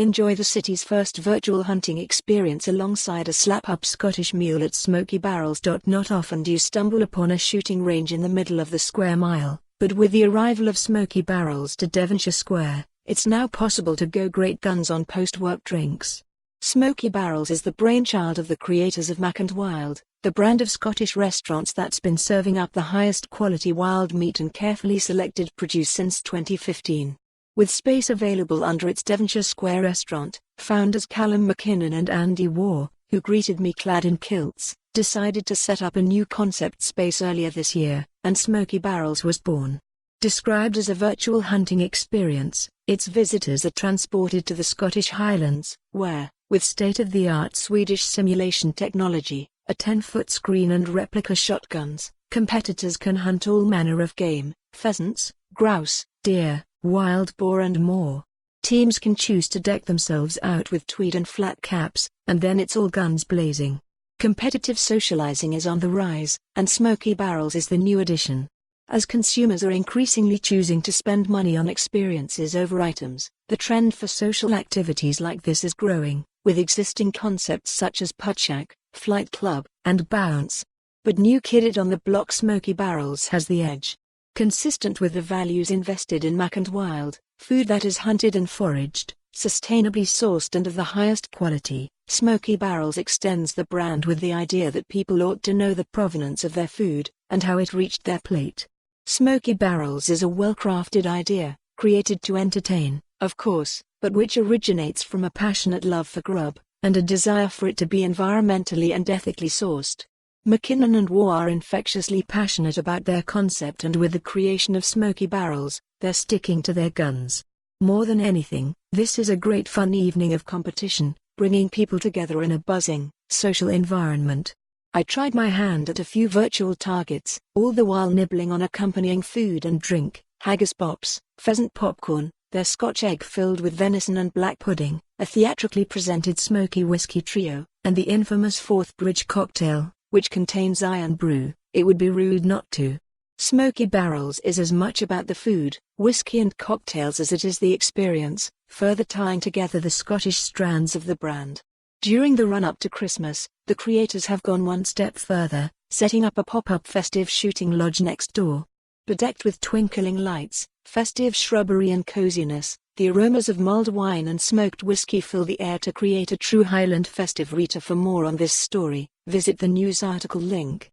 Enjoy the city's first virtual hunting experience alongside a slap-up Scottish mule at Smoky Barrels.Not. Often do you stumble upon a shooting range in the middle of the square mile, but with the arrival of Smoky Barrels to Devonshire Square, it's now possible to go great guns on post-work drinks. Smoky Barrels is the brainchild of the creators of Mackinnon, the brand of Scottish restaurants that's been serving up the highest quality wild meat and carefully selected produce since 2015. With space available under its Devonshire Square restaurant, founders Calum Mackinnon and Waugh, who greeted me clad in kilts, decided to set up a new concept space earlier this year, and Smoky Barrels was born. Described as a virtual hunting experience, its visitors are transported to the Scottish Highlands, where, with state-of-the-art Swedish simulation technology, a 10-foot screen and replica shotguns, competitors can hunt all manner of game: pheasants, grouse, deer, wild boar and more. Teams can choose to deck themselves out with tweed and flat caps, and then it's all guns blazing. Competitive socializing is on the rise, and Smoky Barrels is the new addition. As consumers are increasingly choosing to spend money on experiences over items, the trend for social activities like this is growing, with existing concepts such as Puttshack, Flight Club, and Bounce. But new kid on the block, Smoky Barrels has the edge. Consistent with the values invested in Mackinnon, food that is hunted and foraged, sustainably sourced and of the highest quality, Smoky Barrels extends the brand with the idea that people ought to know the provenance of their food, and how it reached their plate. Smoky Barrels is a well-crafted idea, created to entertain, of course, but which originates from a passionate love for grub, and a desire for it to be environmentally and ethically sourced. Mackinnon and Waugh are infectiously passionate about their concept, and with the creation of Smoky Barrels, they're sticking to their guns. More than anything, this is a great fun evening of competition, bringing people together in a buzzing, social environment. I tried my hand at a few virtual targets, all the while nibbling on accompanying food and drink: haggis bops, pheasant popcorn, their Scotch egg filled with venison and black pudding, a theatrically presented smoky whiskey trio, and the infamous Fourth Bridge cocktail, which contains iron brew. It would be rude not to. Smoky Barrels is as much about the food, whiskey and cocktails as it is the experience, further tying together the Scottish strands of the brand. During the run-up to Christmas, the creators have gone one step further, setting up a pop-up festive shooting lodge next door. Bedecked with twinkling lights, festive shrubbery and coziness, the aromas of mulled wine and smoked whiskey fill the air to create a true Highland festive rita. For more on this story, visit the news article link.